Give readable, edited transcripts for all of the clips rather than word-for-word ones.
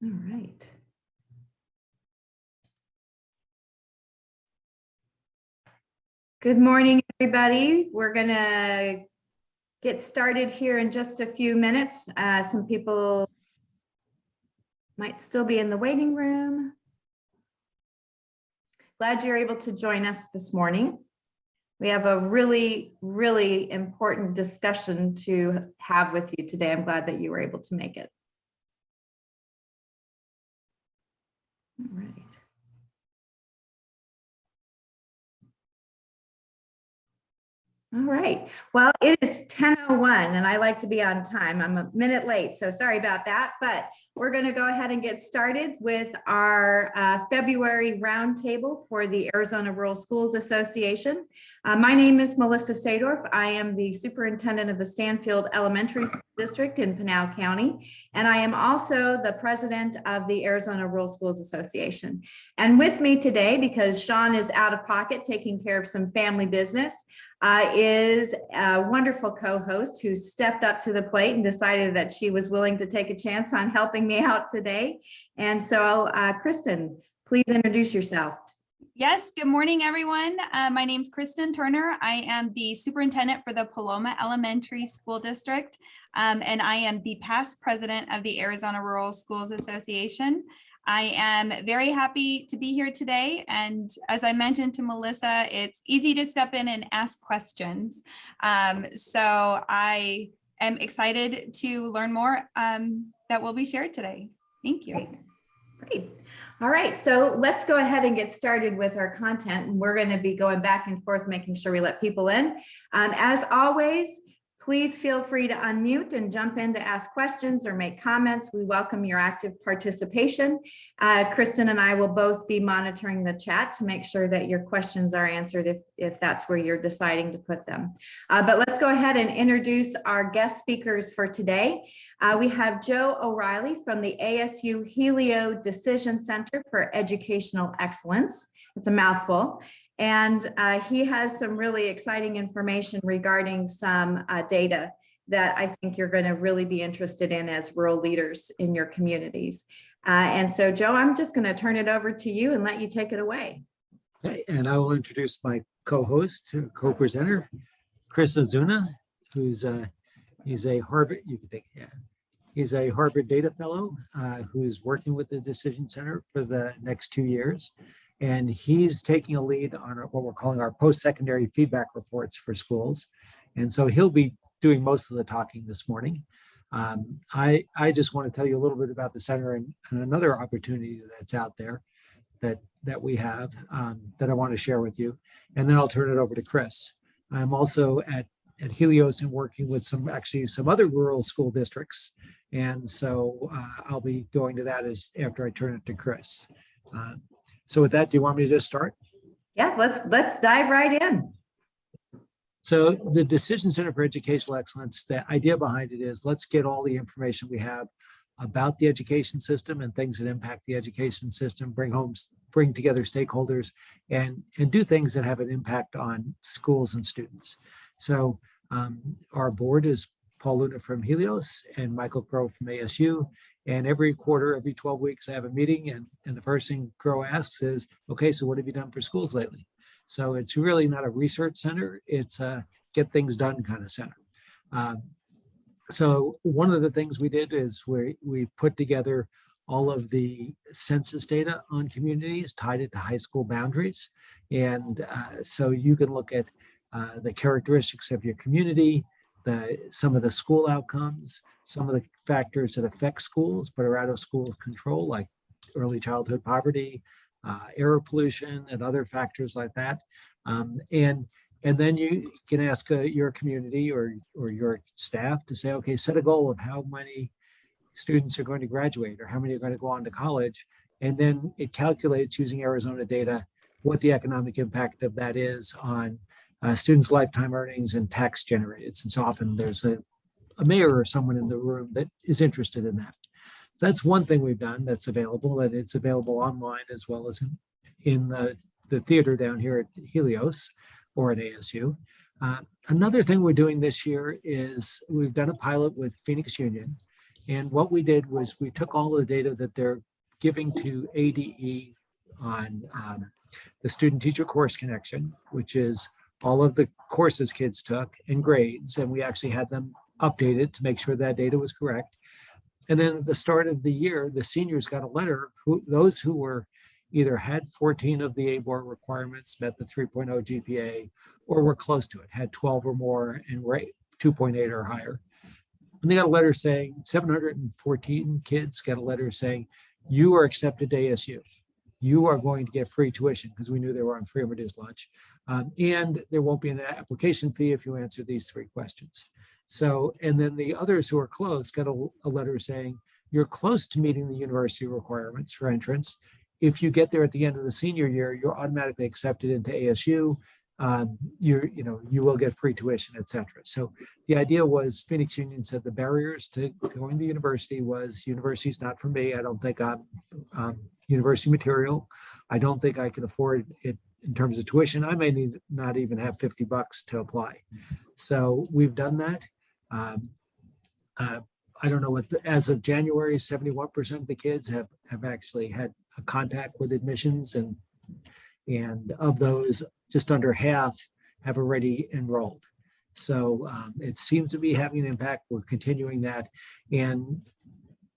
All right. Good morning, everybody. We're going to get started here in just a few minutes. Some people might still be in the waiting room. Glad you're able to join us this morning. We have a really, really important discussion to have with you today. I'm glad that you were able to make it. All right. All right. Well, it is 10:01 and I like to be on time. I'm a minute late, so sorry about that, but we're going to go ahead and get started with our February roundtable for the Arizona Rural Schools Association. My name is Melissa Sadorf. I am the superintendent of the Stanfield Elementary District in Pinal County, and I am also the president of the Arizona Rural Schools Association. And with me today, because Sean is out of pocket taking care of some family business, is a wonderful co-host who stepped up to the plate and decided that she was willing to take a chance on helping me out today. And so, Kristen, please introduce yourself. Yes, good morning, everyone. My name is Kristen Turner. I am the superintendent for the Paloma Elementary School District, and I am the past president of the Arizona Rural Schools Association. I am very happy to be here today. And as I mentioned to Melissa, it's easy to step in and ask questions. So I am excited to learn more that will be shared today. Thank you. Great. All right, so let's go ahead and get started with our content. And we're going to be going back and forth, making sure we let people in. As always, please feel free to unmute and jump in to ask questions or make comments. We welcome your active participation. Kristen and I will both be monitoring the chat to make sure that your questions are answered if that's where you're deciding to put them. But let's go ahead and introduce our guest speakers for today. We have Joe O'Reilly from the ASU Decision Center for Educational Excellence. It's a mouthful. And he has some really exciting information regarding some data that I think you're going to really be interested in as rural leaders in your communities. And so, Joe, I'm just going to turn it over to you and let you take it away. Okay, and I will introduce my co-host, co-presenter, Chris Azuna, he's a Harvard, he's a Harvard Data Fellow who's working with the Decision Center for the next 2 years. And he's taking a lead on what we're calling our post-secondary feedback reports for schools. And so he'll be doing most of the talking this morning. I just want to tell you a little bit about the center and another opportunity that's out there that we have that I want to share with you. And then I'll turn it over to Chris. I'm also at Helios and working with some other rural school districts. And so I'll be going to that after I turn it to Chris. So with that, do you want me to just start? Yeah, let's dive right in. So the Decision Center for Educational Excellence, the idea behind it is let's get all the information we have about the education system and things that impact the education system, bring together stakeholders and do things that have an impact on schools and students. So our board is Paul Luna from Helios and Michael Crow from ASU. And every quarter, every 12 weeks, I have a meeting. And the first thing Crow asks is, okay, so what have you done for schools lately? So it's really not a research center. It's a get things done kind of center. So one of the things we did is we've put together all of the census data on communities, tied it to high school boundaries. And so you can look at the characteristics of your community, some of the school outcomes, some of the factors that affect schools but are out of school control, like early childhood poverty, air pollution, and other factors like that. And then you can ask your community or your staff to say, okay, set a goal of how many students are going to graduate or how many are going to go on to college. And then it calculates using Arizona data what the economic impact of that is on students' lifetime earnings and tax generated, since often there's a mayor or someone in the room that is interested in that. So that's one thing we've done that's available, and it's available online as well as in the theater down here at Helios or at ASU. Another thing we're doing this year is we've done a pilot with Phoenix Union, And what we did was we took all of the data that they're giving to ADE on the student teacher course connection, which is all of the courses kids took and grades. And we actually had them updated to make sure that data was correct. And then at the start of the year, the seniors got a letter, those who were either had 14 of the ABOR requirements, met the 3.0 GPA, or were close to it, had 12 or more and were 2.8 or higher. And they got a letter saying, 714 kids got a letter saying, you are accepted to ASU. You are going to get free tuition, because we knew they were on free and reduced lunch. And there won't be an application fee if you answer these 3 questions. So, and then the others who are close got a letter saying, you're close to meeting the university requirements for entrance. If you get there at the end of the senior year, you're automatically accepted into ASU. You will get free tuition, et cetera. So the idea was Phoenix Union said the barriers to going to university was university's not for me. I don't think I'm university material. I don't think I can afford it in terms of tuition. I may not even have $50 to apply. So we've done that. I don't know what, as of January, 71% of the kids have actually had a contact with admissions, and of those, just under half have already enrolled. So it seems to be having an impact. We're continuing that. And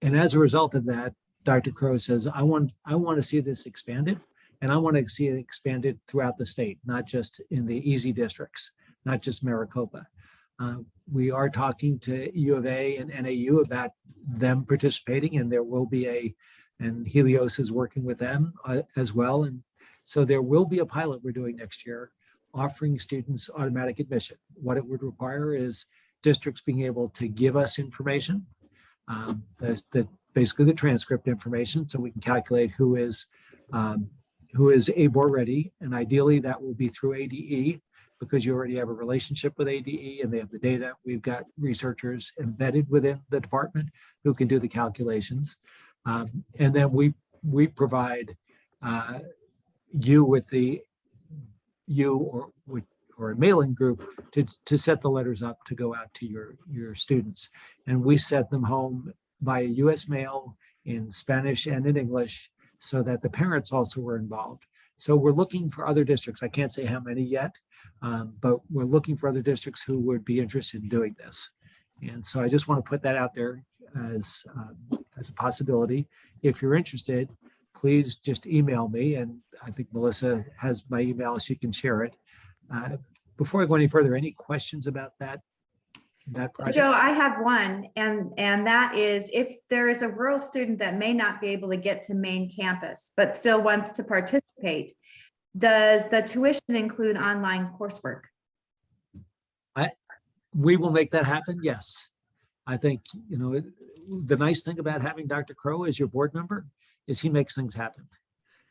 as a result of that, Dr. Crow says, I want to see this expanded, and I want to see it expanded throughout the state, not just in the easy districts, not just Maricopa. We are talking to U of A and NAU about them participating, and there will be and Helios is working with them as well. And so there will be a pilot we're doing next year offering students automatic admission. What it would require is districts being able to give us information, basically the transcript information, so we can calculate who is ABOR ready. And ideally that will be through ADE, because you already have a relationship with ADE and they have the data. We've got researchers embedded within the department who can do the calculations. And then we provide you with or a mailing group to set the letters up to go out to your students. And we set them home via US mail in Spanish and in English, so that the parents also were involved. So we're looking for other districts. I can't say how many yet, but we're looking for other districts who would be interested in doing this. And so I just want to put that out there as a possibility. If you're interested, please just email me. And I think Melissa has my email, she can share it. Before I go any further, any questions about that project? Joe, I have one, and that is, if there is a rural student that may not be able to get to main campus, but still wants to participate, does the tuition include online coursework? We will make that happen, yes. I think, the nice thing about having Dr. Crow as your board member is he makes things happen.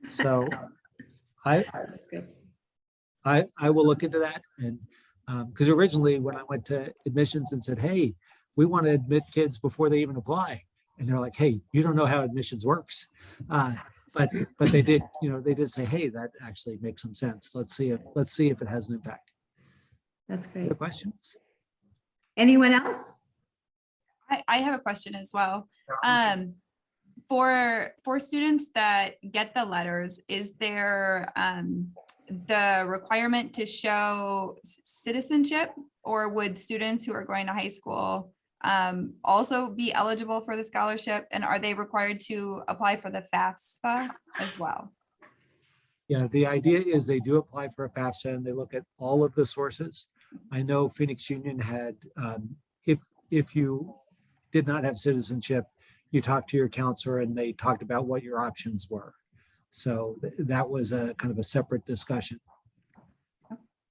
So That's good. I will look into that. And because originally when I went to admissions and said, hey, we want to admit kids before they even apply. And they're like, hey, you don't know how admissions works. But they did, they did say, hey, that actually makes some sense. Let's see if it has an impact. That's great. Other questions? Anyone else? I have a question as well. For students that get the letters, is there the requirement to show citizenship, or would students who are going to high school also be eligible for the scholarship? And are they required to apply for the FAFSA as well? Yeah, the idea is they do apply for a FAFSA and they look at all of the sources. I know Phoenix Union had, if you did not have citizenship, you talked to your counselor and they talked about what your options were. So that was a kind of a separate discussion.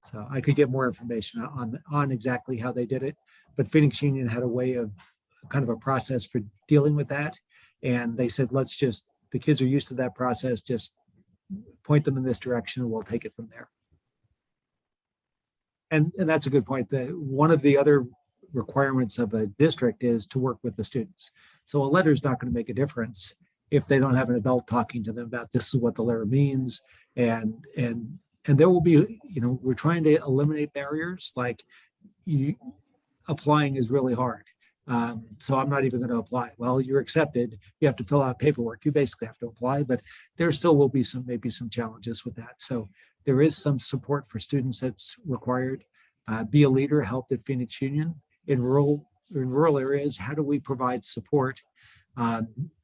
So I could get more information on exactly how they did it, but Phoenix Union had a way of kind of a process for dealing with that. And they said, the kids are used to that process, just point them in this direction and we'll take it from there. And that's a good point. One of the other requirements of a district is to work with the students. So a letter is not going to make a difference if they don't have an adult talking to them about this is what the letter means. And there will be, we're trying to eliminate barriers, like applying is really hard. So I'm not even going to apply. Well, you're accepted. You have to fill out paperwork. You basically have to apply, but there still will be maybe some challenges with that. So there is some support for students that's required. Be a Leader helped at Phoenix Union. In rural areas, how do we provide support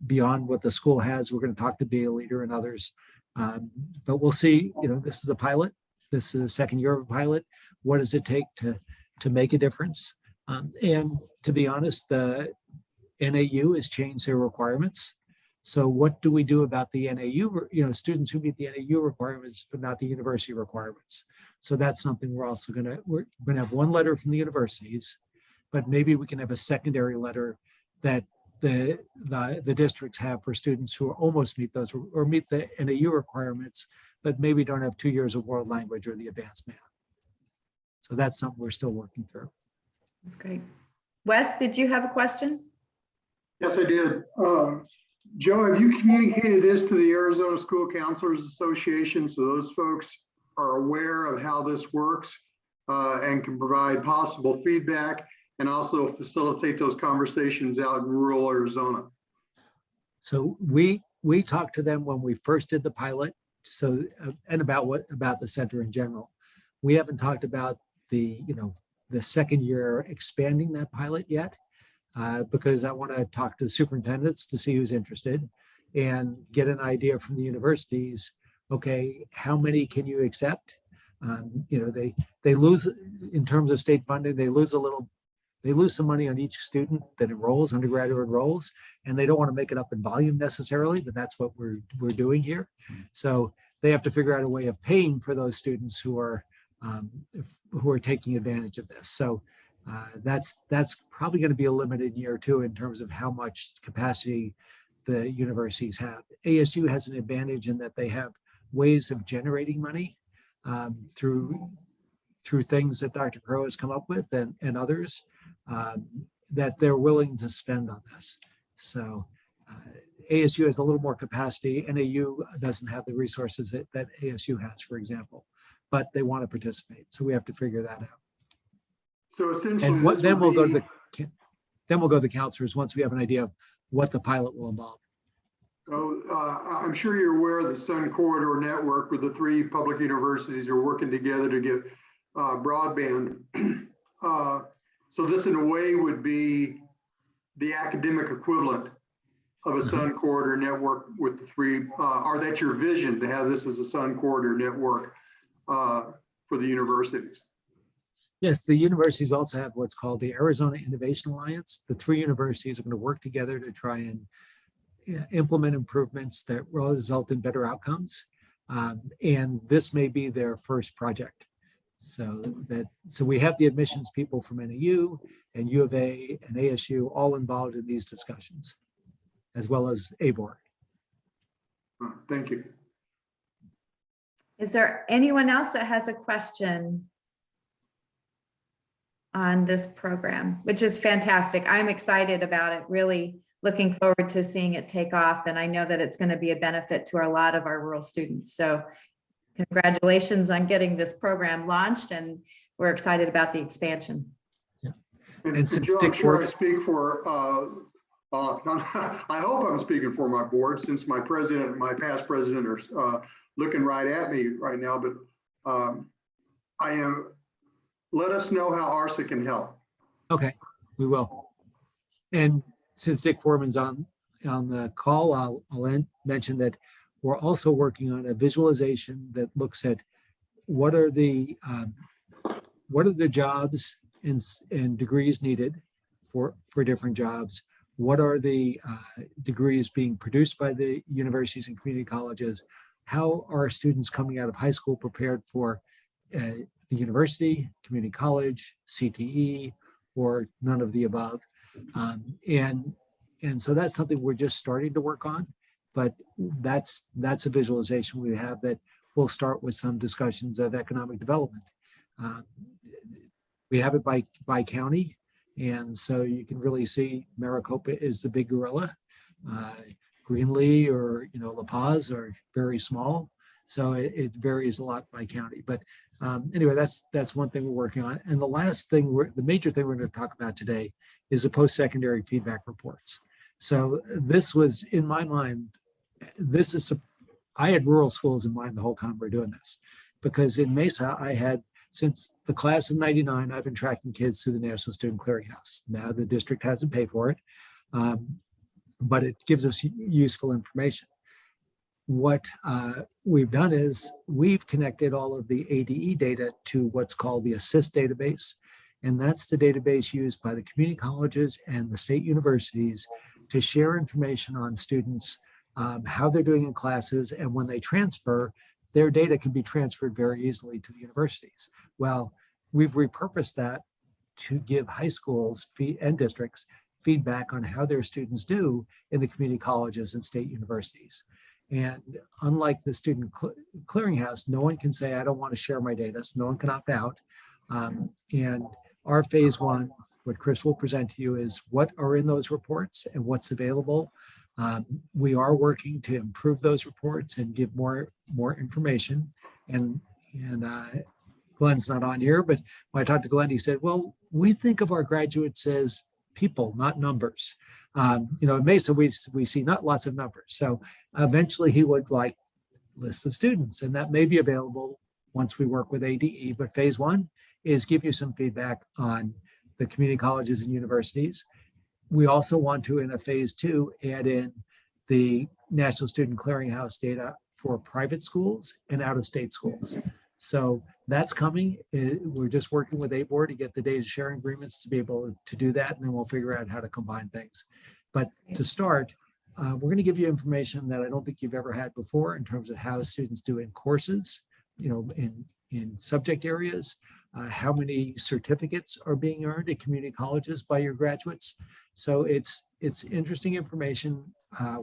beyond what the school has? We're going to talk to Be a Leader and others. But we'll see, this is a pilot. This is the second year of a pilot. What does it take to make a difference? And to be honest, the NAU has changed their requirements. So what do we do about the NAU, students who meet the NAU requirements, but not the university requirements? So that's something we're going to have one letter from the universities, but maybe we can have a secondary letter that the districts have for students who almost meet those or meet the NAU requirements, but maybe don't have 2 years of world language or the advanced math. So that's something we're still working through. That's great. Wes, did you have a question? Yes, I did. Joe, have you communicated this to the Arizona School Counselors Association so those folks are aware of how this works and can provide possible feedback and also facilitate those conversations out in rural Arizona? So we talked to them when we first did the pilot. So and about the center in general. We haven't talked about the second year expanding that pilot yet because I want to talk to the superintendents to see who's interested and get an idea from the universities. Okay, how many can you accept? They lose in terms of state funding. They lose some money on each student that enrolls, undergraduate enrolls, and they don't want to make it up in volume necessarily, but that's what we're doing here. So they have to figure out a way of paying for those students who are taking advantage of this. So that's probably going to be a limited year too in terms of how much capacity the universities have. ASU has an advantage in that they have ways of generating money through things that Dr. Crow has come up with and others that they're willing to spend on this. So ASU has a little more capacity. NAU doesn't have the resources that ASU has, for example, but they want to participate. So we have to figure that out. So essentially, And then we'll go to the counselors once we have an idea of what the pilot will involve. So I'm sure you're aware of the Sun Corridor Network, where the 3 public universities are working together to get broadband. So this in a way would be the academic equivalent of a Sun Corridor network with the 3, or that's your vision to have this as a Sun Corridor network for the universities? Yes, the universities also have what's called the Arizona Innovation Alliance. The 3 universities are going to work together to try and implement improvements that will result in better outcomes. And this may be their first project. So we have the admissions people from NAU and U of A and ASU all involved in these discussions, as well as ABOR. Thank you. Is there anyone else that has a question on this program, which is fantastic? I'm excited about it, really looking forward to seeing it take off. And I know that it's going to be a benefit to a lot of our rural students. So congratulations on getting this program launched, and we're excited about the expansion. Yeah. And Joe, I'm sure I speak for, I hope I'm speaking for my board, since my president and my past president are looking right at me right now, but let us know how ARSA can help. Okay, we will. And since Dick Foreman's on the call, I'll mention that we're also working on a visualization that looks at what are the jobs and degrees needed for different jobs. What are the degrees being produced by the universities and community colleges? How are students coming out of high school prepared for the university, community college, CTE, or none of the above? And so that's something we're just starting to work on. But that's a visualization we have that will start with some discussions of economic development. We have it by county, and so you can really see Maricopa is the big gorilla. Greenlee or La Paz are very small, so it varies a lot by county. But Anyway, that's one thing we're working on. And the last thing, the major thing we're going to talk about today is the post-secondary feedback reports. So this was in my mind, I had rural schools in mind the whole time we're doing this, because in Mesa, I had, since the class of 99, I've been tracking kids through the National Student Clearinghouse. Now the district hasn't paid for it, but it gives us useful information. What we've done is we've connected all of the ADE data to what's called the ASSIST database. And that's the database used by the community colleges and the state universities to share information on students, how they're doing in classes, and when they transfer, their data can be transferred very easily to the universities. Well, we've repurposed that to give high schools and districts feedback on how their students do in the community colleges and state universities. And unlike the student clearinghouse, no one can say, I don't want to share my data, so no one can opt out. And our phase one, what Chris will present to you, is what are in those reports and what's available. We are working to improve those reports and give more information. And Glenn's not on here, but when I talked to Glenn, he said, well, we think of our graduates as people, not numbers. In Mesa, we see not lots of numbers. So eventually he would like lists of students, and that may be available once we work with ADE. But phase one is give you some feedback on the community colleges and universities. We also want to, in a phase two, add in the National Student Clearinghouse data for private schools and out-of-state schools. So that's coming. We're just working with ABOR to get the data sharing agreements to be able to do that, and then we'll figure out how to combine things. But to start, we're going to give you information that I don't think you've ever had before in terms of how students do in courses, in subject areas, how many certificates are being earned at community colleges by your graduates. So it's interesting information.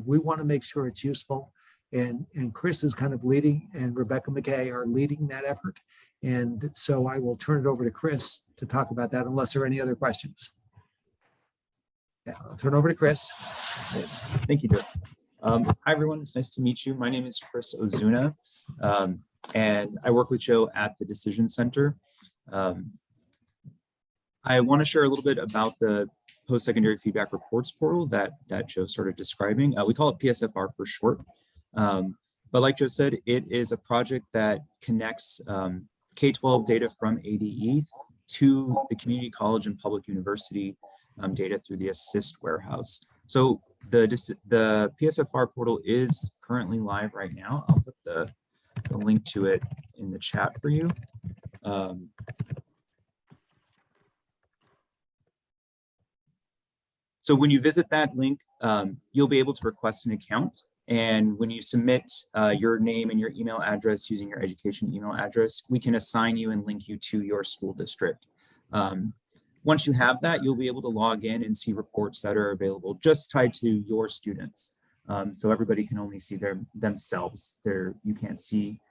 We want to make sure it's useful. And Chris is kind of leading, and Rebecca McKay are leading that effort. And so I will turn it over to Chris to talk about that, unless there are any other questions. Yeah, I'll turn over to Chris. Thank you, Jeff. Hi, everyone. It's nice to meet you. My name is Chris Ozuna, and I work with Joe at the Decision Center. I want to share a little bit about the post-secondary feedback reports portal that Joe started describing. We call it PSFR for short. But like Joe said, it is a project that connects K-12 data from ADE to the community college and public university data through the ASSIST warehouse. So the PSFR portal is currently live right now. I'll put the link to it in the chat for you. So when you visit that link, you'll be able to request an account. And when you submit your name and your email address using your education email address, we can assign you and link you to your school district. Once you have that, you'll be able to log in and see reports that are available just tied to your students. So everybody can only see themselves. You can't see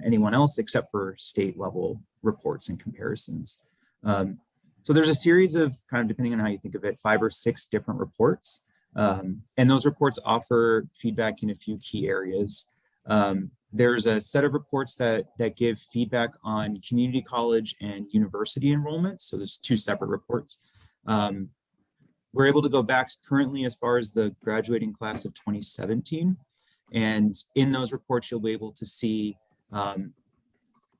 anyone else except for state level reports and comparisons. So there's a series of, kind of depending on how you think of it, 5 or 6 different reports. And those reports offer feedback in a few key areas. There's a set of reports that give feedback on community college and university enrollment. So there's 2 separate reports. We're able to go back currently as far as the graduating class of 2017. And in those reports, you'll be able to see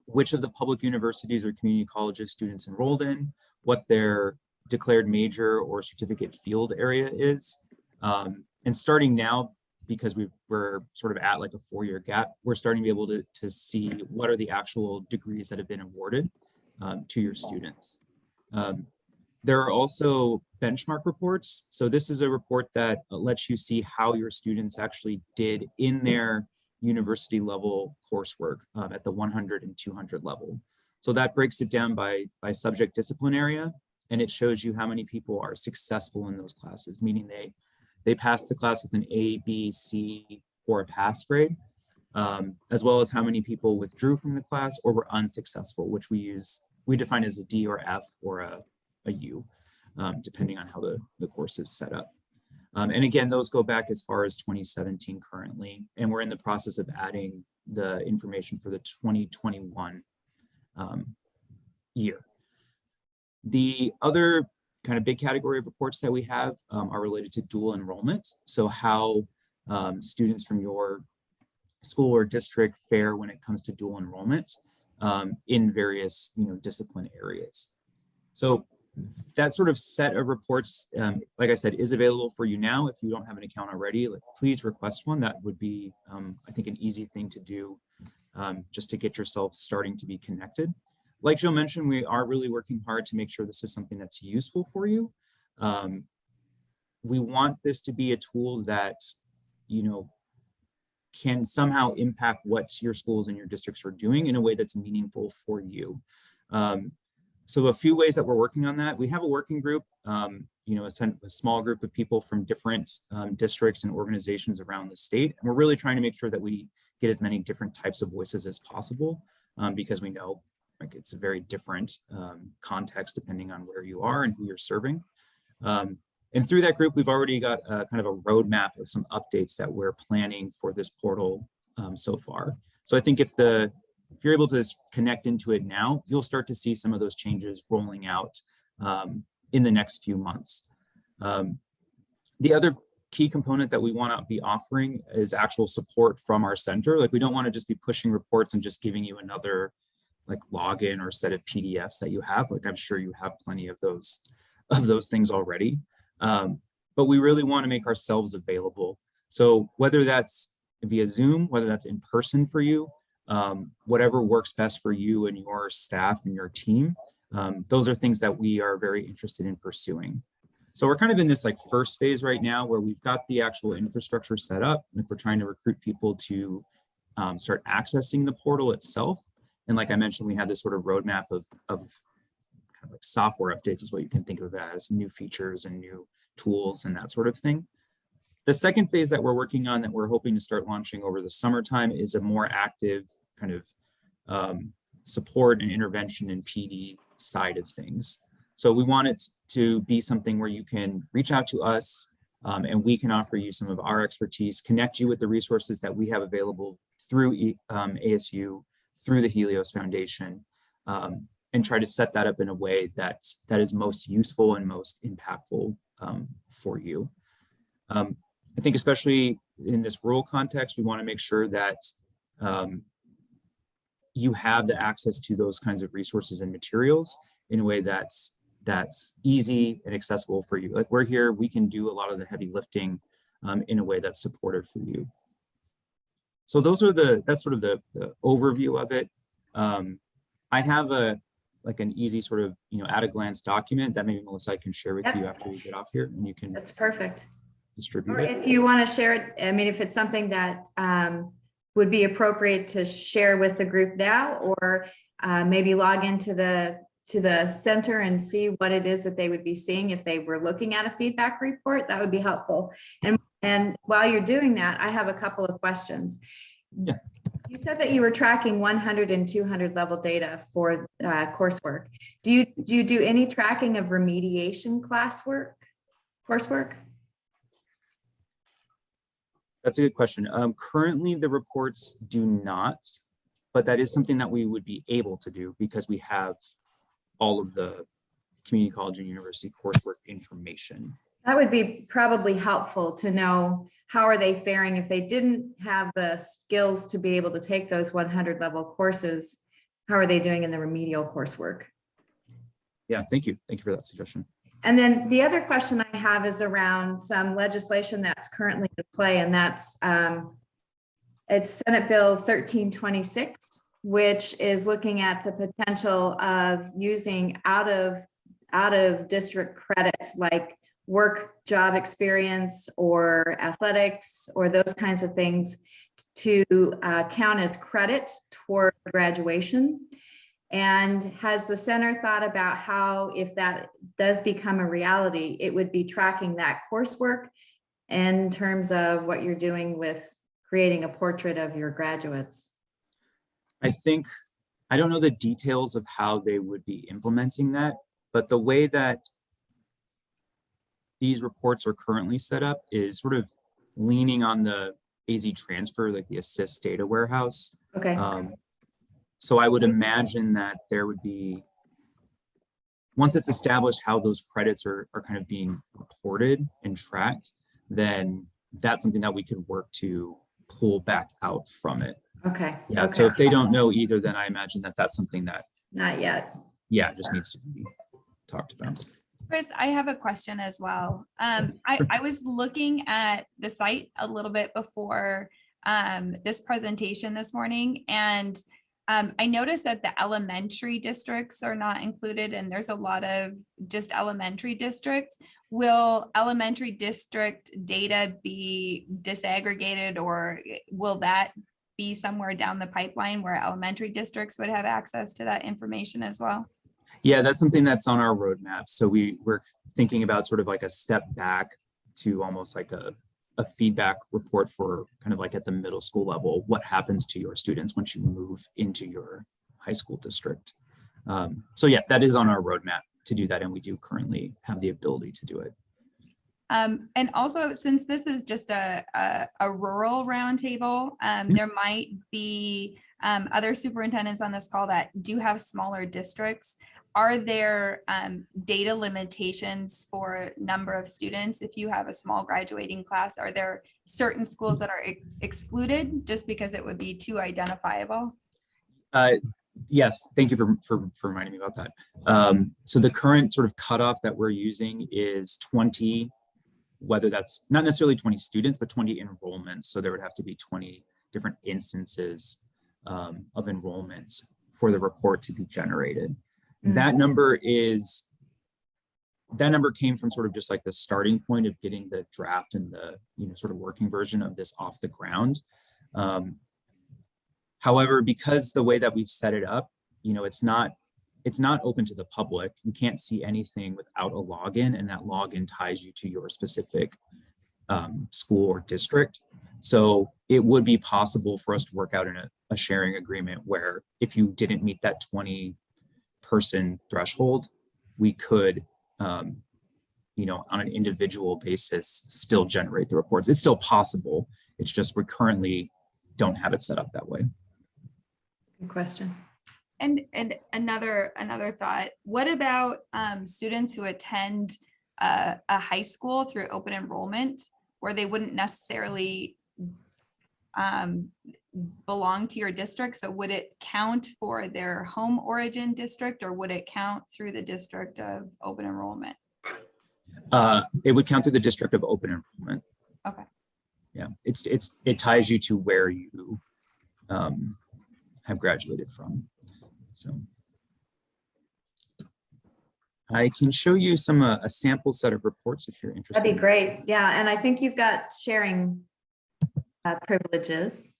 which of the public universities or community colleges students enrolled in, what their declared major or certificate field area is. And starting now, because we're sort of at like a 4-year gap, we're starting to be able to see what are the actual degrees that have been awarded to your students. There are also benchmark reports. So this is a report that lets you see how your students actually did in their university level coursework at the 100 and 200 level. So that breaks it down by subject discipline area, and it shows you how many people are successful in those classes, meaning they passed the class with an A, B, C, or a pass grade, as well as how many people withdrew from the class or were unsuccessful, which we define as a D or F or a U, depending on how the course is set up. And again, those go back as far as 2017 currently, and we're in the process of adding the information for the 2021 year. The other kind of big category of reports that we have are related to dual enrollment. So how students from your school or district fare when it comes to dual enrollment in various discipline areas. So that sort of set of reports, like I said, is available for you now. If you don't have an account already, please request one. That would be, I think, an easy thing to do just to get yourself starting to be connected. Like Jill mentioned, we are really working hard to make sure this is something that's useful for you. We want this to be a tool that, can somehow impact what your schools and your districts are doing in a way that's meaningful for you. So a few ways that we're working on that. We have a working group, a small group of people from different districts and organizations around the state. And we're really trying to make sure that we get as many different types of voices as possible because we know it's a very different context depending on where you are and who you're serving. And through that group, we've already got kind of a roadmap of some updates that we're planning for this portal so far. So I think if you're able to connect into it now, you'll start to see some of those changes rolling out in the next few months. The other key component that we want to be offering is actual support from our center. We don't want to just be pushing reports and just giving you another login or set of PDFs that you have. I'm sure you have plenty of those things already. But we really want to make ourselves available. So whether that's via Zoom, whether that's in person for you, whatever works best for you and your staff and your team, those are things that we are very interested in pursuing. So we're kind of in this first phase right now where we've got the actual infrastructure set up. We're trying to recruit people to start accessing the portal itself. And like I mentioned, we have this sort of roadmap of kind of software updates is what you can think of as, new features and new tools and that sort of thing. The second phase that we're working on that we're hoping to start launching over the summertime is a more active kind of support and intervention in PD side of things. So we want it to be something where you can reach out to us and we can offer you some of our expertise, connect you with the resources that we have available through ASU, through the Helios Foundation, and try to set that up in a way that is most useful and most impactful for you. I think especially in this rural context, we want to make sure that you have the access to those kinds of resources and materials in a way that's easy and accessible for you. We're here, we can do a lot of the heavy lifting in a way that's supportive for you. So that's sort of the overview of it. I have an easy sort of, at a glance document that maybe Melissa, I can share with you after we get off here, and you can. That's perfect. Distribute or it. If you want to share it, if it's something that would be appropriate to share with the group now, or maybe log into the center and see what it is that they would be seeing if they were looking at a feedback report, that would be helpful. And while you're doing that, I have a couple of questions. Yeah. You said that you were tracking 100 and 200 level data for coursework. Do you do any tracking of remediation coursework? That's a good question. Currently, the reports do not, but that is something that we would be able to do because we have all of the community college and university coursework information. That would be probably helpful to know how are they faring if they didn't have the skills to be able to take those 100 level courses. How are they doing in the remedial coursework? Yeah, thank you. Thank you for that suggestion. And then the other question I have is around some legislation that's currently in play, and that's it's Senate Bill 1326, which is looking at the potential of using out of district credits like work job experience or athletics or those kinds of things to count as credit toward graduation. And has the center thought about how, if that does become a reality, it would be tracking that coursework in terms of what you're doing with creating a portrait of your graduates? I don't know the details of how they would be implementing that, but the way that these reports are currently set up is sort of leaning on the AZ transfer, like the assist data warehouse. Okay. So I would imagine that there would be, once it's established how those credits are kind of being reported and tracked, then that's something that we could work to pull back out from it. Okay. Yeah, okay. so if they don't know either, then I imagine that that's something that, Not yet. yeah, just needs to be talked about. Chris, I have a question as well. I was looking at the site a little bit before this presentation this morning, and I noticed that the elementary districts are not included, and there's a lot of just elementary districts. Will elementary district data be disaggregated, or will that be somewhere down the pipeline where elementary districts would have access to that information as well? Yeah, that's something that's on our roadmap. So we're thinking about sort of like a step back to almost like a feedback report for kind of like at the middle school level, what happens to your students once you move into your high school district. So yeah, that is on our roadmap to do that. And we do currently have the ability to do it. And also, since this is just a rural roundtable, there might be other superintendents on this call that do have smaller districts. Are there data limitations for number of students? If you have a small graduating class, are there certain schools that are excluded just because it would be too identifiable? Yes, thank you for reminding me about that. So the current sort of cutoff that we're using is 20, whether that's not necessarily 20 students, but 20 enrollments. So there would have to be 20 different instances of enrollments for the report to be generated. That number came from sort of just like the starting point of getting the draft and the sort of working version of this off the ground. However, because the way that we've set it up, it's not open to the public. You can't see anything without a login, and that login ties you to your specific school or district. So it would be possible for us to work out in a sharing agreement where if you didn't meet that 20-person threshold, we could, on an individual basis, still generate the reports. It's still possible. It's just we currently don't have it set up that way. Good question. And another thought, what about students who attend a high school through open enrollment where they wouldn't necessarily belong to your district? So would it count for their home origin district, or would it count through the district of open enrollment? It would count through the district of open enrollment. Okay. Yeah, it ties you to where you have graduated from. So I can show you a sample set of reports if you're interested. That'd be great. Yeah, and I think you've got sharing privileges.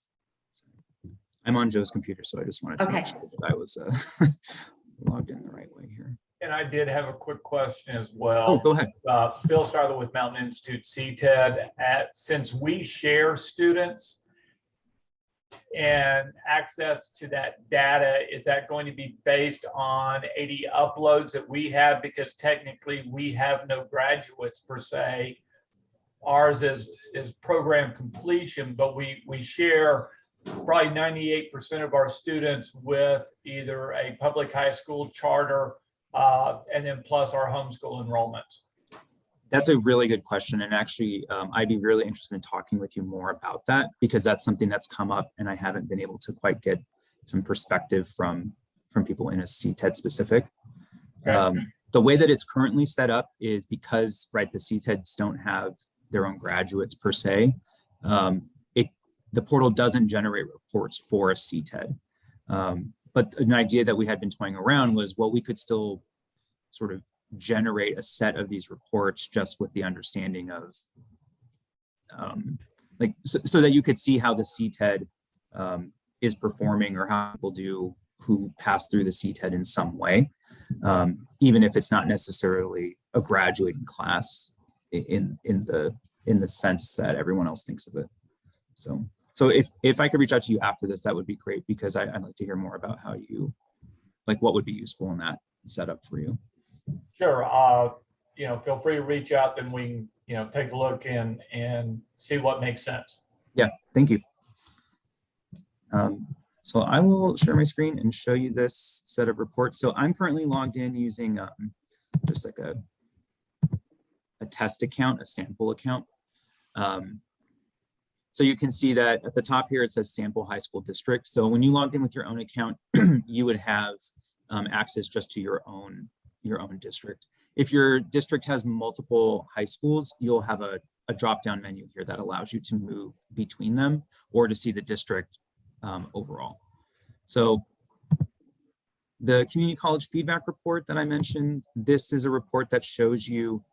I'm on Joe's computer, so I just wanted to make sure that I was logged in the right way here. And I did have a quick question as well. Oh, go ahead. Bill Starler with Mountain Institute CTED. Since we share students and access to that data, is that going to be based on 80 uploads that we have? Because technically we have no graduates per se. Ours is program completion, but we share probably 98% of our students with either a public high school charter and then plus our homeschool enrollments. That's a really good question. And actually, I'd be really interested in talking with you more about that, because that's something that's come up and I haven't been able to quite get some perspective from people in a CTED specific. Okay. The way that it's currently set up is because, right, the CTEDs don't have their own graduates per se. The portal doesn't generate reports for a CTED. But an idea that we had been toying around was, well, we could still sort of generate a set of these reports just with the understanding of so that you could see how the CTED is performing, or how people do who pass through the CTED in some way, even if it's not necessarily a graduating class in the sense that everyone else thinks of it. So if I could reach out to you after this, that would be great, because I'd like to hear more about how you, what would be useful in that setup for you. Sure. Feel free to reach out, then we can, take a look and see what makes sense. Yeah, thank you. So I will share my screen and show you this set of reports. So I'm currently logged in using just like a test account, a sample account. So you can see that at the top here, it says sample high school district. So when you logged in with your own account, you would have access just to your own district. If your district has multiple high schools, you'll have a drop-down menu here that allows you to move between them or to see the district overall. So the community college feedback report that I mentioned, this is a report that shows you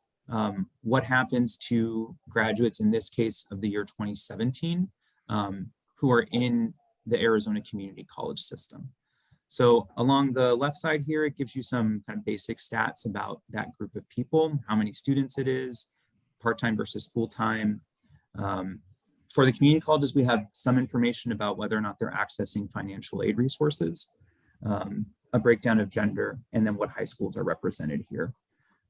what happens to graduates, in this case of the year 2017, who are in the Arizona Community College system. So along the left side here, it gives you some kind of basic stats about that group of people, how many students it is, part-time versus full-time. For the community colleges, we have some information about whether or not they're accessing financial aid resources, a breakdown of gender, and then what high schools are represented here.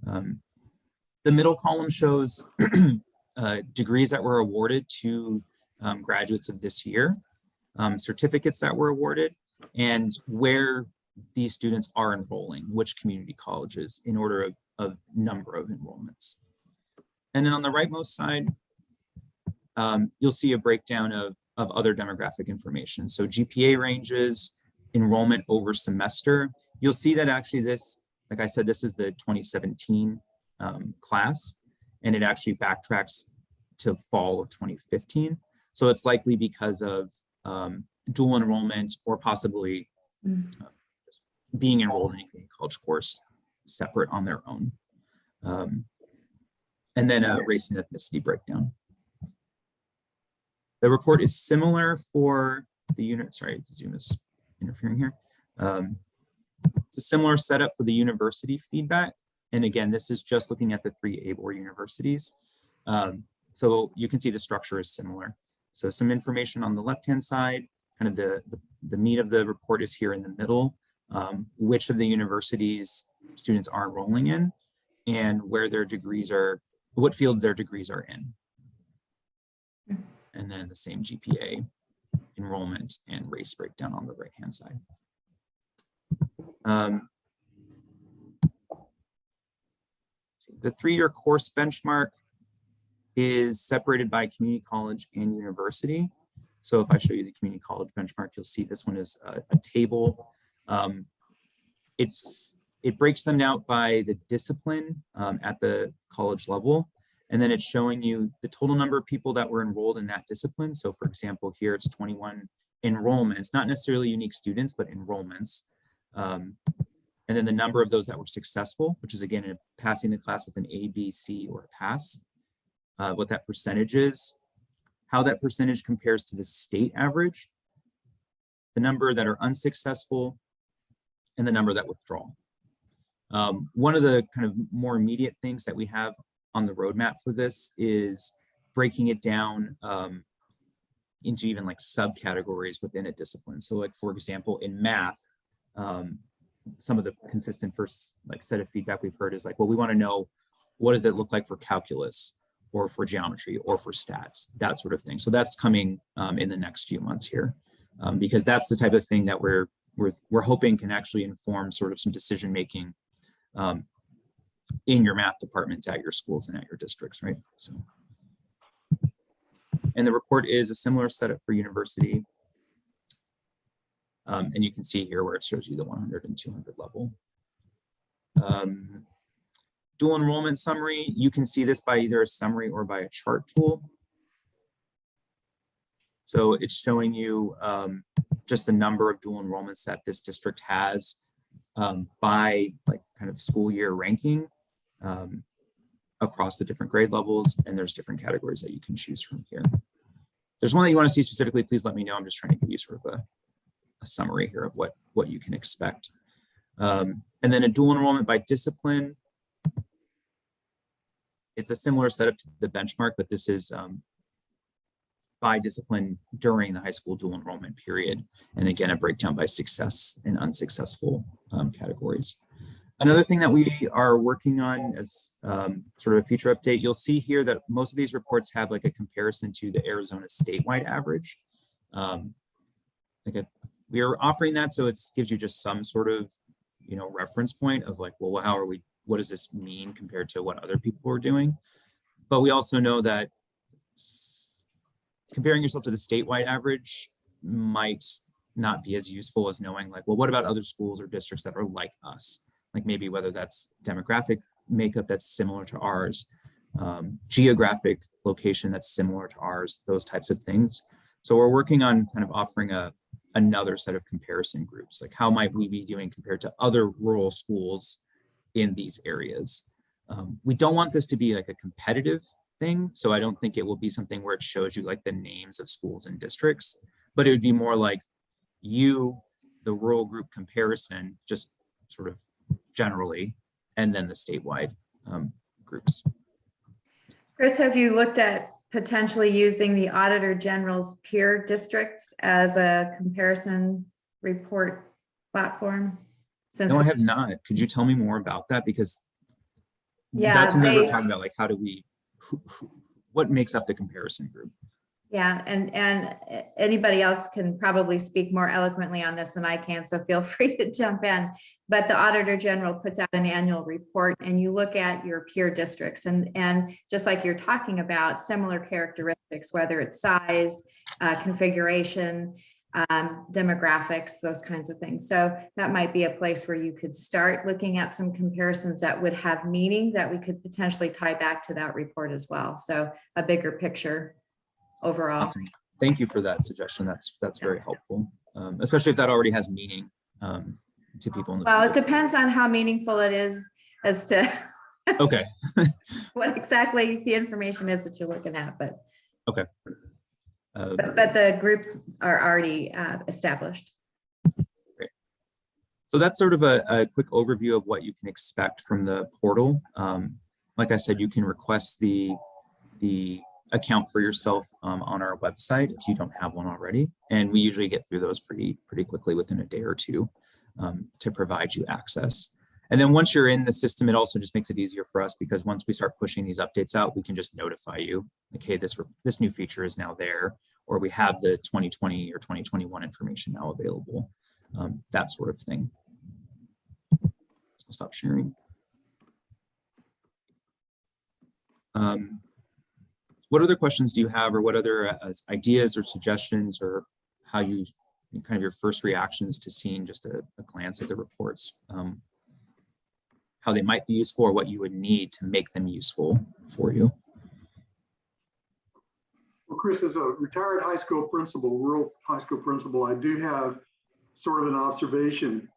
The middle column shows degrees that were awarded to graduates of this year, certificates that were awarded, and where these students are enrolling, which community colleges in order of number of enrollments. And then on the rightmost side, you'll see a breakdown of other demographic information. So GPA ranges, enrollment over semester. You'll see that actually this, like I said, this is the 2017 class, and it actually backtracks to fall of 2015. So it's likely because of dual enrollment or possibly being enrolled in a community college course separate on their own. And then a race and ethnicity breakdown. The report is similar for the unit. Sorry, Zoom is interfering here. It's a similar setup for the university feedback. And again, this is just looking at the 3 ABOR universities. So you can see the structure is similar. So some information on the left-hand side, kind of the meat of the report is here in the middle, which of the universities students are enrolling in and where their degrees are, what fields their degrees are in. And then the same GPA, enrollment, and race breakdown on the right-hand side. The 3-year course benchmark is separated by community college and university. So if I show you the community college benchmark, you'll see this one is a table. It breaks them out by the discipline at the college level. And then it's showing you the total number of people that were enrolled in that discipline. So for example, here it's 21 enrollments, not necessarily unique students, but enrollments. And then the number of those that were successful, which is again, passing the class with an A, B, C, or a pass, what that percentage is, how that percentage compares to the state average, the number that are unsuccessful, and the number that withdraw. One of the kind of more immediate things that we have on the roadmap for this is breaking it down into even like subcategories within a discipline. So like, for example, in math, some of the consistent first like set of feedback we've heard is like, well, we want to know what does it look like for calculus or for geometry or for stats, that sort of thing. So that's coming in the next few months here, because that's the type of thing that we're hoping can actually inform sort of some decision making in your math departments at your schools and at your districts, right? So, and the report is a similar setup for university. And you can see here where it shows you the 100 and 200 level. Dual enrollment summary, you can see this by either a summary or by a chart tool. So it's showing you just the number of dual enrollments that this district has by like kind of school year ranking across the different grade levels, and there's different categories that you can choose from here. If there's one that you want to see specifically, please let me know. I'm just trying to give you sort of a summary here of what you can expect. And then a dual enrollment by discipline. It's a similar setup to the benchmark, but this is by discipline during the high school dual enrollment period. And again, a breakdown by success and unsuccessful categories. Another thing that we are working on as sort of a future update, you'll see here that most of these reports have like a comparison to the Arizona statewide average. Like we are offering that, so it gives you just some sort of, reference point of like, well, what does this mean compared to what other people are doing? But we also know that comparing yourself to the statewide average might not be as useful as knowing like, well, what about other schools or districts that are like us? Like maybe whether that's demographic makeup that's similar to ours, geographic location that's similar to ours, those types of things. So we're working on kind of offering another set of comparison groups, like how might we be doing compared to other rural schools in these areas. We don't want this to be like a competitive thing, so I don't think it will be something where it shows you like the names of schools and districts, but it would be more like the rural group comparison, just sort of generally, and then the statewide groups. Chris, have you looked at potentially using the Auditor General's peer districts as a comparison report platform? No, I have not. Could you tell me more about that? Because Yeah, that's what we're talking about. Like, how do we, what makes up the comparison group? Yeah, and anybody else can probably speak more eloquently on this than I can, so feel free to jump in. But the Auditor General puts out an annual report and you look at your peer districts and just like you're talking about, similar characteristics, whether it's size, configuration, demographics, those kinds of things. So that might be a place where you could start looking at some comparisons that would have meaning that we could potentially tie back to that report as well. So a bigger picture overall. Awesome. Thank you for that suggestion. That's very helpful, especially if that already has meaning to people. In the Well, it depends on how meaningful it is as to okay. what exactly the information is that you're looking at, but okay. But the groups are already established. Great. So that's sort of a quick overview of what you can expect from the portal. Like I said, you can request the account for yourself on our website if you don't have one already, and we usually get through those pretty quickly within a day or two to provide you access. And then once you're in the system, it also just makes it easier for us because once we start pushing these updates out, we can just notify you, like, hey, this new feature is now there, or we have the 2020 or 2021 information now available, that sort of thing. So I'll stop sharing. What other questions do you have, or what other ideas or suggestions, or how you kind of your first reactions to seeing just a glance at the reports, how they might be useful, or what you would need to make them useful for you? Well, Chris, as a retired high school principal, rural high school principal, I do have sort of an observation.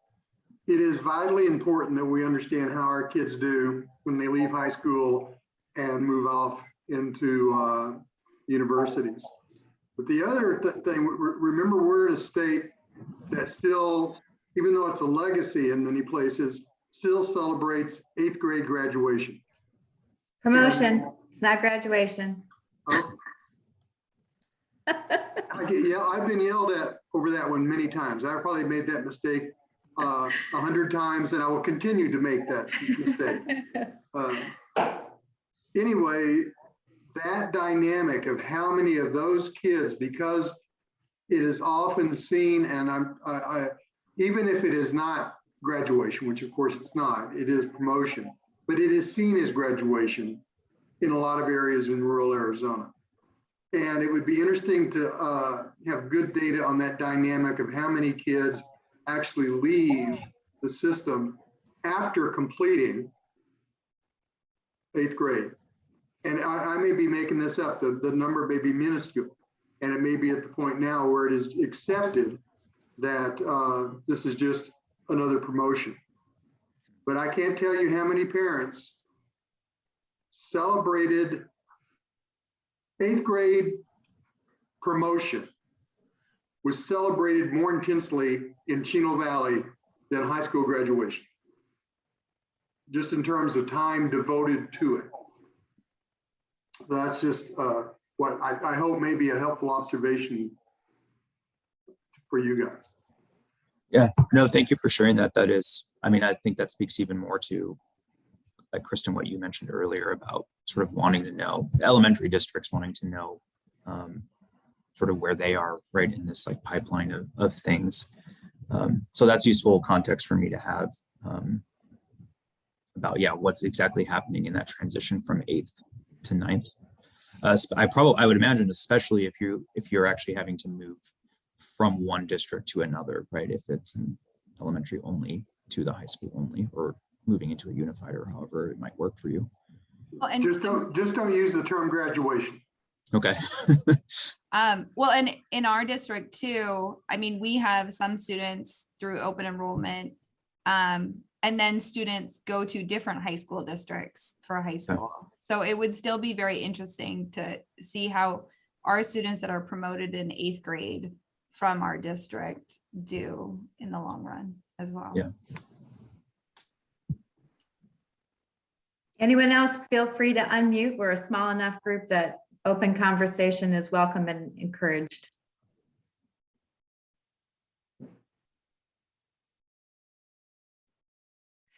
It is vitally important that we understand how our kids do when they leave high school and move off into universities. But the other thing, remember, we're in a state that still, even though it's a legacy in many places, still celebrates 8th grade graduation. Promotion, it's not graduation. Oh. I've been yelled at over that one many times. I've probably made that mistake 100 times, and I will continue to make that mistake. Anyway, that dynamic of how many of those kids, because it is often seen, and even if it is not graduation, which of course it's not, it is promotion, but it is seen as graduation in a lot of areas in rural Arizona. And it would be interesting to have good data on that dynamic of how many kids actually leave the system after completing 8th grade. And I may be making this up, the number may be minuscule, and it may be at the point now where it is accepted that this is just another promotion. But I can't tell you how many parents celebrated 8th grade promotion was celebrated more intensely in Chino Valley than high school graduation, just in terms of time devoted to it. That's just what I hope may be a helpful observation for you guys. Yeah, no, thank you for sharing that. That is, I mean, I think that speaks even more to, like, Kristen, what you mentioned earlier about sort of wanting to know, elementary districts wanting to know sort of where they are right in this like pipeline of things. So that's useful context for me to have about, yeah, what's exactly happening in that transition from 8th to 9th. I would imagine, especially if you're actually having to move from one district to another, right? If it's an elementary only to the high school only, or moving into a unified, or however it might work for you. Well, and Just don't use the term graduation. Okay. well, and in our district too, I mean, we have some students through open enrollment, and then students go to different high school districts for high school. So it would still be very interesting to see how our students that are promoted in 8th grade from our district do in the long run as well. Yeah. Anyone else, feel free to unmute. We're a small enough group that open conversation is welcome and encouraged.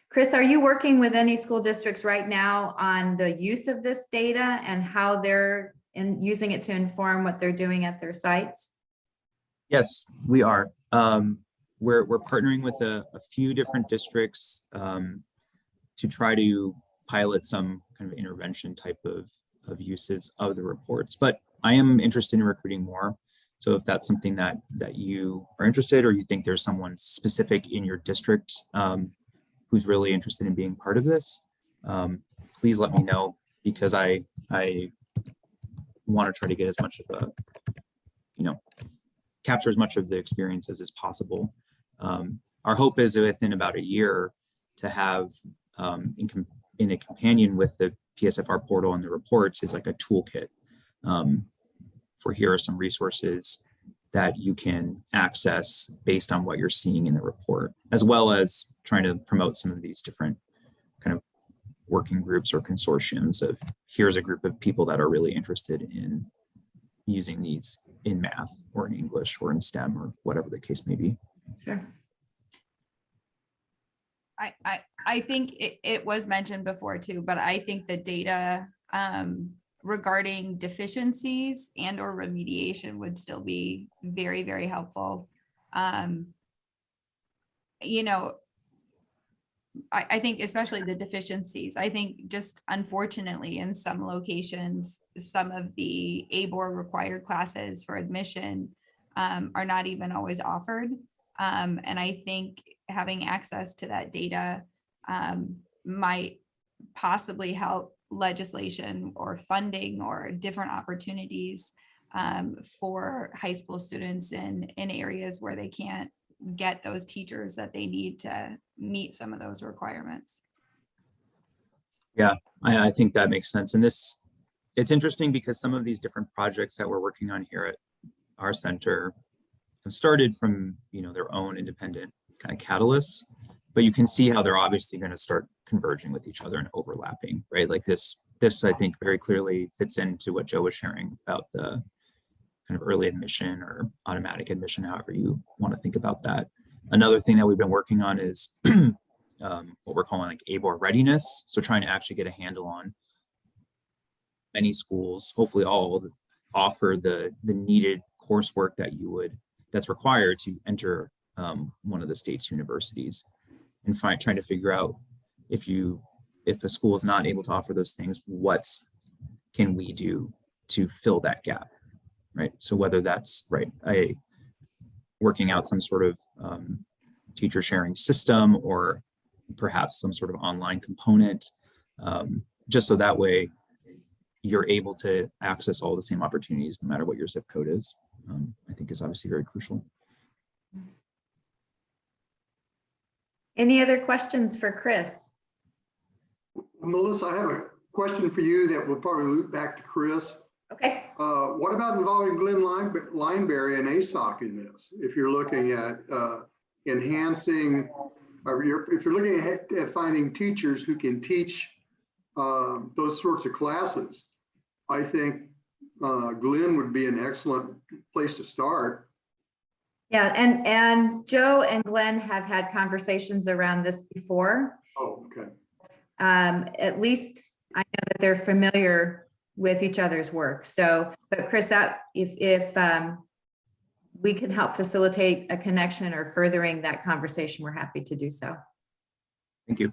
Chris, are you working with any school districts right now on the use of this data and how they're using it to inform what they're doing at their sites? Yes, we are. We're partnering with a few different districts to try to pilot some kind of intervention type of uses of the reports. But I am interested in recruiting more. So if that's something that you are interested, or you think there's someone specific in your district who's really interested in being part of this, please let me know, because I want to try to get as much of a, capture as much of the experiences as possible. Our hope is within about a year to have in a companion with the PSFR portal and the reports is like a toolkit for here are some resources that you can access based on what you're seeing in the report, as well as trying to promote some of these different kind of working groups or consortiums of here's a group of people that are really interested in using these in math or in English or in STEM or whatever the case may be. Sure. I think it was mentioned before too, but I think the data regarding deficiencies and or remediation would still be very, very helpful. I think especially the deficiencies, I think just unfortunately in some locations, some of the ABOR required classes for admission are not even always offered. And I think having access to that data might possibly help legislation or funding or different opportunities for high school students in areas where they can't get those teachers that they need to meet some of those requirements. Yeah, I think that makes sense. And it's interesting because some of these different projects that we're working on here at our center have started from, their own independent kind of catalysts, but you can see how they're obviously going to start converging with each other and overlapping, right? Like this I think very clearly fits into what Joe was sharing about the kind of early admission or automatic admission, however you want to think about that. Another thing that we've been working on is what we're calling like ABOR readiness. So trying to actually get a handle on many schools, hopefully all, offer the needed coursework that's required to enter one of the state's universities, and trying to figure out if a school is not able to offer those things, what can we do to fill that gap, right? So whether that's working out some sort of teacher sharing system, or perhaps some sort of online component, just so that way you're able to access all the same opportunities no matter what your zip code is, I think is obviously very crucial. Any other questions for Chris? Melissa, I have a question for you that will probably loop back to Chris. Okay. What about involving Glenn Lineberry and ASOC in this? If you're looking at enhancing, if you're looking at finding teachers who can teach those sorts of classes, I think Glenn would be an excellent place to start. Yeah, and Joe and Glenn have had conversations around this before. Oh, okay. At least I know that they're familiar with each other's work. So, but Chris, that if we can help facilitate a connection or furthering that conversation, we're happy to do so. Thank you.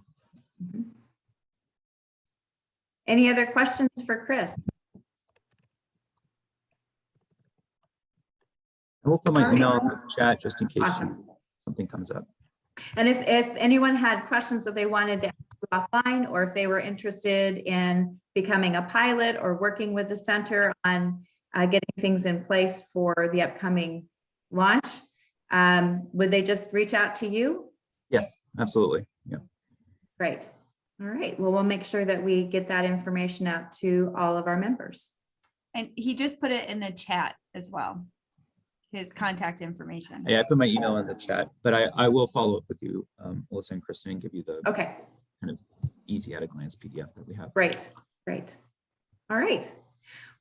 Any other questions for Chris? I will put my All right. email in the chat just in case Awesome. something comes up. And if anyone had questions that they wanted to ask offline, or if they were interested in becoming a pilot or working with the center on getting things in place for the upcoming launch, would they just reach out to you? Yes, absolutely. Yeah. Great. All right. Well, we'll make sure that we get that information out to all of our members. And he just put it in the chat as well, his contact information. Yeah, I put my email in the chat, but I will follow up with you, Melissa and Kristen, and give you the Okay, kind of easy at a glance PDF that we have. great, great. All right.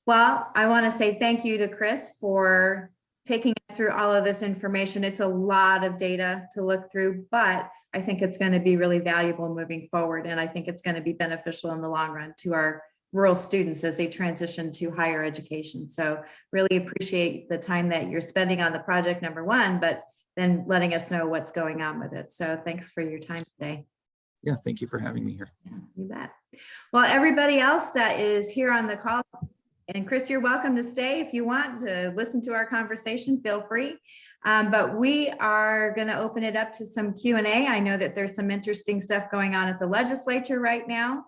Well, I want to say thank you to Chris for taking us through all of this information. It's a lot of data to look through, but I think it's going to be really valuable moving forward. And I think it's going to be beneficial in the long run to our rural students as they transition to higher education. So really appreciate the time that you're spending on the project, number one, but then letting us know what's going on with it. So thanks for your time today. Yeah, thank you for having me here. Yeah, you bet. Well, everybody else that is here on the call, and Chris, you're welcome to stay if you want to listen to our conversation, feel free. But we are going to open it up to some Q&A. I know that there's some interesting stuff going on at the legislature right now,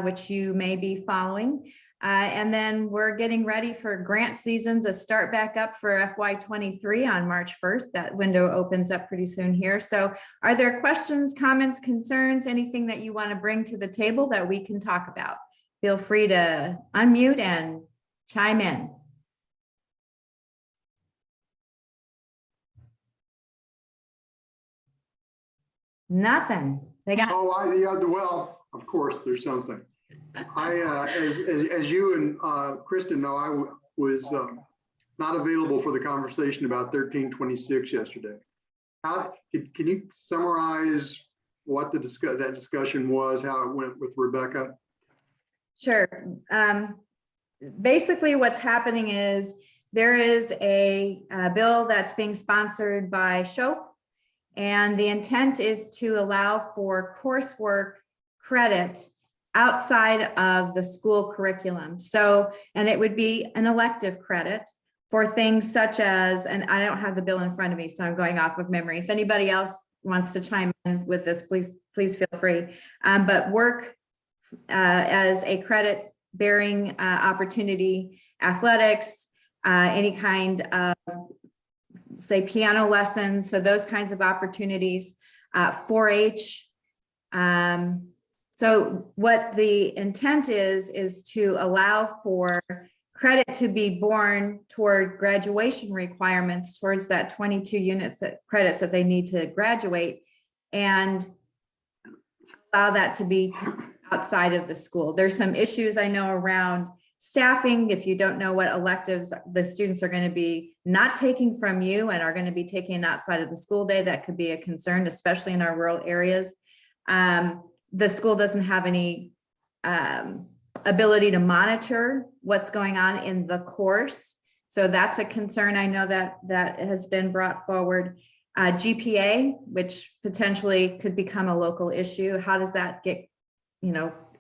which you may be following. And then we're getting ready for grant season to start back up for FY23 on March 1st. That window opens up pretty soon here. So are there questions, comments, concerns, anything that you want to bring to the table that we can talk about? Feel free to unmute and chime in. Nothing. They got. Oh, yeah, well, of course, there's something. As you and Kristen know, I was not available for the conversation about 1326 yesterday. Can you summarize what the that discussion was, how it went with Rebecca? Sure. Basically, what's happening is there is a bill that's being sponsored by SHOP, and the intent is to allow for coursework credit outside of the school curriculum. So, and it would be an elective credit for things such as, and I don't have the bill in front of me, so I'm going off of memory. If anybody else wants to chime in with this, please feel free. But work as a credit bearing opportunity, athletics, any kind of, say, piano lessons. So those kinds of opportunities, 4-H. So what the intent is to allow for credit to be borne toward graduation requirements towards that 22 units that credits that they need to graduate, and allow that to be outside of the school. There's some issues I know around staffing. If you don't know what electives the students are going to be not taking from you and are going to be taking outside of the school day, that could be a concern, especially in our rural areas. The school doesn't have any ability to monitor what's going on in the course. So that's a concern. I know that has been brought forward. GPA, which potentially could become a local issue. How does that get,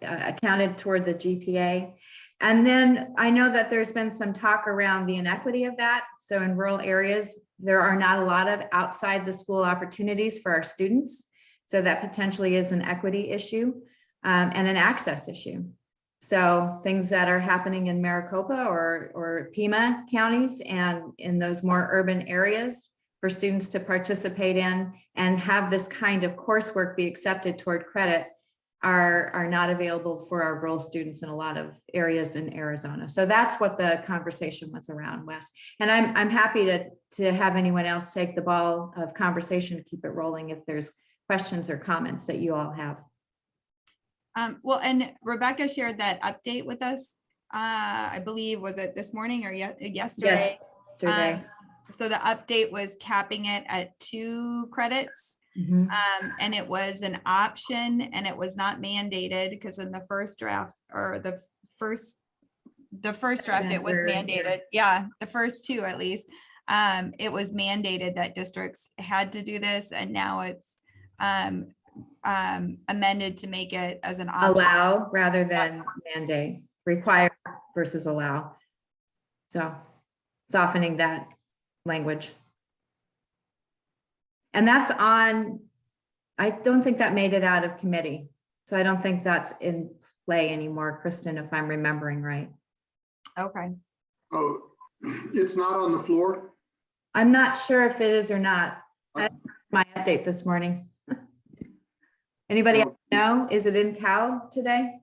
accounted toward the GPA? And then I know that there's been some talk around the inequity of that. So in rural areas, there are not a lot of outside the school opportunities for our students. So that potentially is an equity issue and an access issue. So things that are happening in Maricopa or Pima counties and in those more urban areas for students to participate in and have this kind of coursework be accepted toward credit are not available for our rural students in a lot of areas in Arizona. So that's what the conversation was around, Wes. And I'm happy to have anyone else take the ball of conversation to keep it rolling if there's questions or comments that you all have. Well, and Rebecca shared that update with us. I believe, was it this morning or yesterday? Yes, yesterday. So the update was capping it at 2 credits. Mm-hmm. And it was an option and it was not mandated, because in the first draft or the first draft, it was mandated. Yeah, the first 2 at least. it was mandated that districts had to do this, and now it's amended to make it as an option. Allow rather than mandate, require versus allow. So softening that language. And that's on, I don't think that made it out of committee. So I don't think that's in play anymore, Kristen, if I'm remembering right. Okay. Oh, it's not on the floor? I'm not sure if it is or not. I had my update this morning. Anybody else know? Is it in Cal today?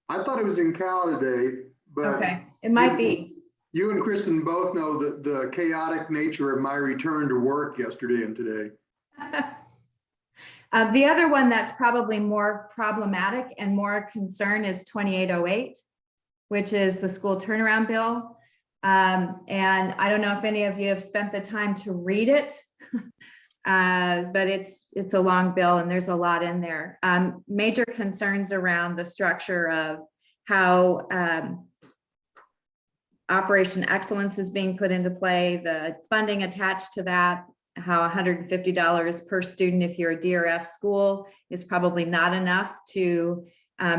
I thought it was in Cal today, but. Okay, it might be. You and Kristen both know that the chaotic nature of my return to work yesterday and today. The other one that's probably more problematic and more concern is 2808, which is the school turnaround bill. And I don't know if any of you have spent the time to read it, but it's a long bill and there's a lot in there. Major concerns around the structure of how Operation Excellence is being put into play, the funding attached to that, how $150 per student if you're a DRF school is probably not enough to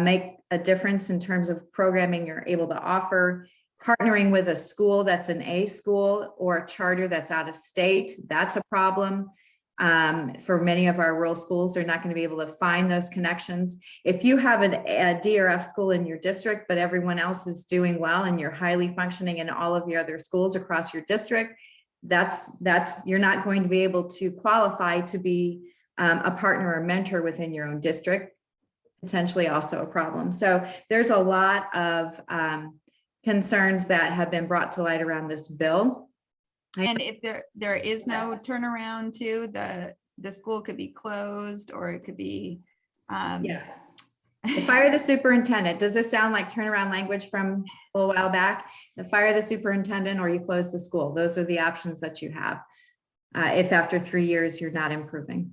make a difference in terms of programming you're able to offer. Partnering with a school that's an A school or a charter that's out of state, that's a problem. For many of our rural schools, they're not going to be able to find those connections. If you have a DRF school in your district, but everyone else is doing well and you're highly functioning in all of your other schools across your district, that's you're not going to be able to qualify to be a partner or mentor within your own district, potentially also a problem. So there's a lot of concerns that have been brought to light around this bill. And if there is no turnaround too, the school could be closed, or it could be Yes. Fire the superintendent. Does this sound like turnaround language from a little while back? Fire the superintendent or you close the school. Those are the options that you have. If after 3 years you're not improving.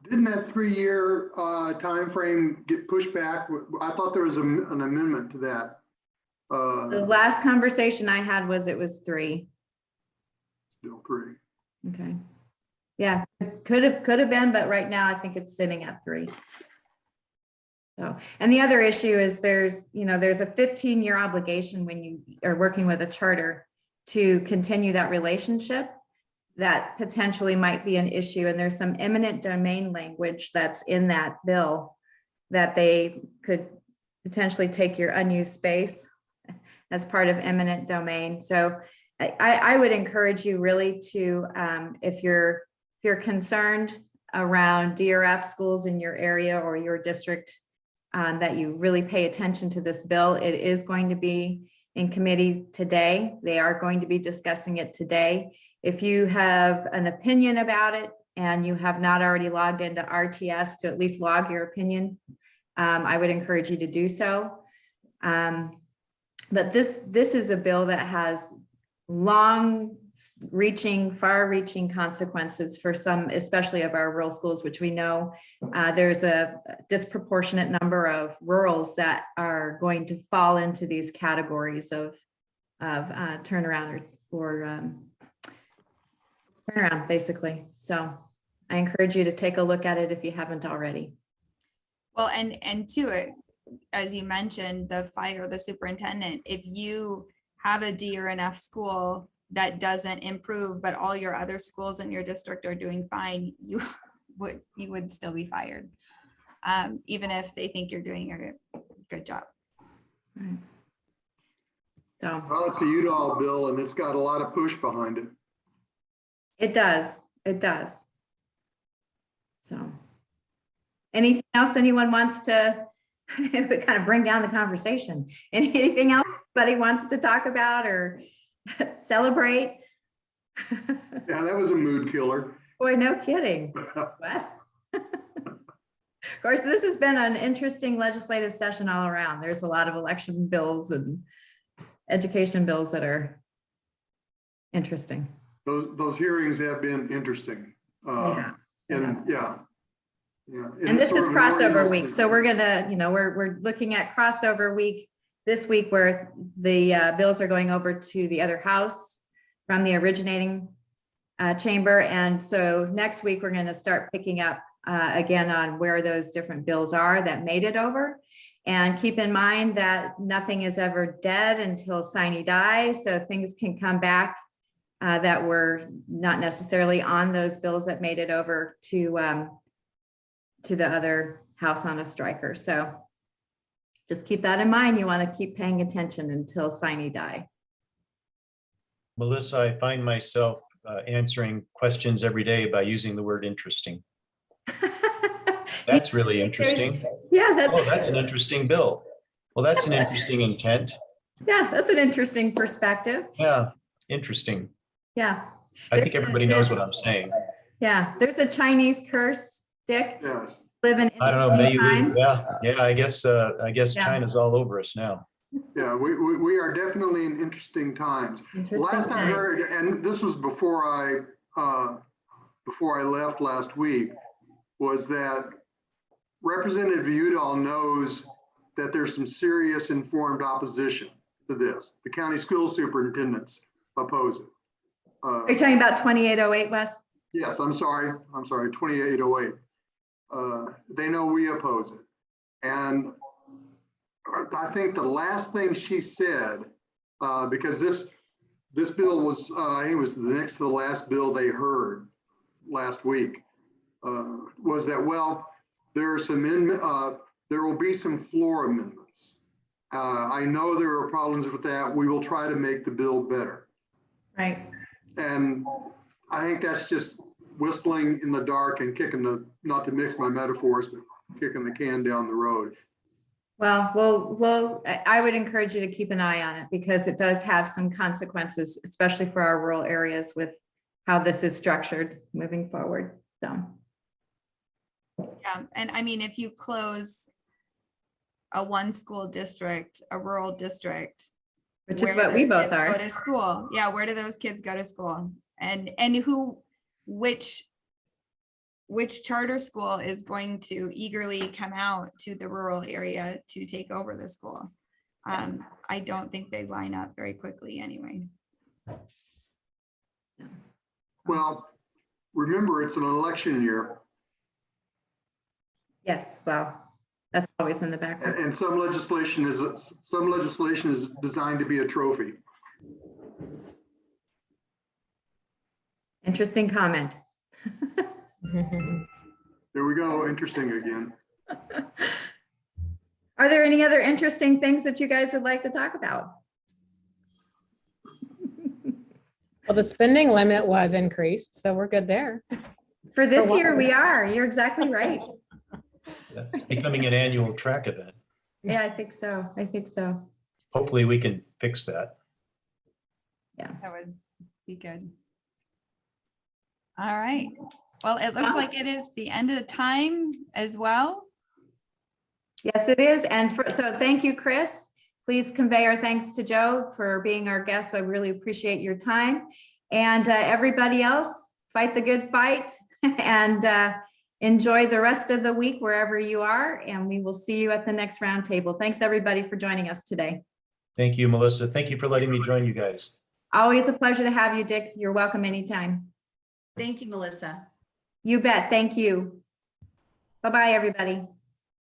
Didn't that 3-year time frame get pushed back? I thought there was an amendment to that. The last conversation I had was it was 3. Still 3. Okay. Yeah, could have been, but right now I think it's sitting at 3. So, and the other issue is there's a 15-year obligation when you are working with a charter to continue that relationship. That potentially might be an issue. And there's some eminent domain language that's in that bill that they could potentially take your unused space as part of eminent domain. So I would encourage you really to, if you're concerned around DRF schools in your area or your district, that you really pay attention to this bill. It is going to be in committee today. They are going to be discussing it today. If you have an opinion about it and you have not already logged into RTS to at least log your opinion, I would encourage you to do so. But this is a bill that has far-reaching consequences for some, especially of our rural schools, which we know there's a disproportionate number of rurals that are going to fall into these categories of turnaround or turnaround, basically. So I encourage you to take a look at it if you haven't already. Well, and to it, as you mentioned, the superintendent, if you have a D or an F school that doesn't improve, but all your other schools in your district are doing fine, you would still be fired, even if they think you're doing a good job. Right. So Well, it's a Udall bill and it's got a lot of push behind it. it does. So anything else anyone wants to kind of bring down the conversation? Anything else anybody wants to talk about or celebrate? Yeah, that was a mood killer. Boy, no kidding, Wes. Of course, this has been an interesting legislative session all around. There's a lot of election bills and education bills that are interesting. Those hearings have been interesting. Yeah. And this is crossover week. So we're gonna, we're looking at crossover week this week where the bills are going over to the other house from the originating chamber. And so next week, we're going to start picking up again on where those different bills are that made it over. And keep in mind that nothing is ever dead until sine die. So things can come back that were not necessarily on those bills that made it over to the other house on a striker. So just keep that in mind. You want to keep paying attention until sine die. Melissa, I find myself answering questions every day by using the word interesting. That's really interesting. Yeah, Oh, that's an interesting bill. Well, that's an interesting intent. Yeah, that's an interesting perspective. Yeah, interesting. Yeah. I think everybody knows what I'm saying. Yeah, there's a Chinese curse, Dick. Yes. Live in I don't know, interesting maybe, times. yeah, I guess Yeah. China's all over us now. Yeah, we are definitely in interesting times. Interesting Last I times. heard, and this was before I left last week, was that Representative Udall knows that there's some serious informed opposition to this. The county school superintendents oppose it. Are you talking about 2808, Wes? Yes, I'm sorry, 2808. They know we oppose it. And I think the last thing she said, because this bill was, I think it was the next to the last bill they heard last week, was that, well, there will be some floor amendments. I know there are problems with that. We will try to make the bill better. Right. And I think that's just whistling in the dark and kicking not to mix my metaphors, but kicking the can down the road. Well, I would encourage you to keep an eye on it because it does have some consequences, especially for our rural areas with how this is structured moving forward. So. Yeah, and I mean, if you close a one school district, a rural district. Which is where what do we those both kids are. Go to school. Yeah, where do those kids go to school? And which charter school is going to eagerly come out to the rural area to take over the school? I don't think they line up very quickly anyway. Well, remember, it's an election year. Yes, well, that's always in the background. And some legislation is designed to be a trophy. Interesting comment. There we go, interesting again. Are there any other interesting things that you guys would like to talk about? Well, the spending limit was increased, so we're good there. For this For what? year, we are. You're exactly right. It's becoming an annual track event. Yeah, I think so. I think so. Hopefully we can fix that. That would be good. All right. Well, it looks like it is the end of the time as well. Yes, it is. And so thank you, Chris. Please convey our thanks to Joe for being our guest. I really appreciate your time. And everybody else, fight the good fight and enjoy the rest of the week wherever you are. And we will see you at the next roundtable. Thanks, everybody, for joining us today. Thank you, Melissa. Thank you for letting me join you guys. Always a pleasure to have you, Dick. You're welcome anytime. Thank you, Melissa. You bet. Thank you. Bye-bye, everybody.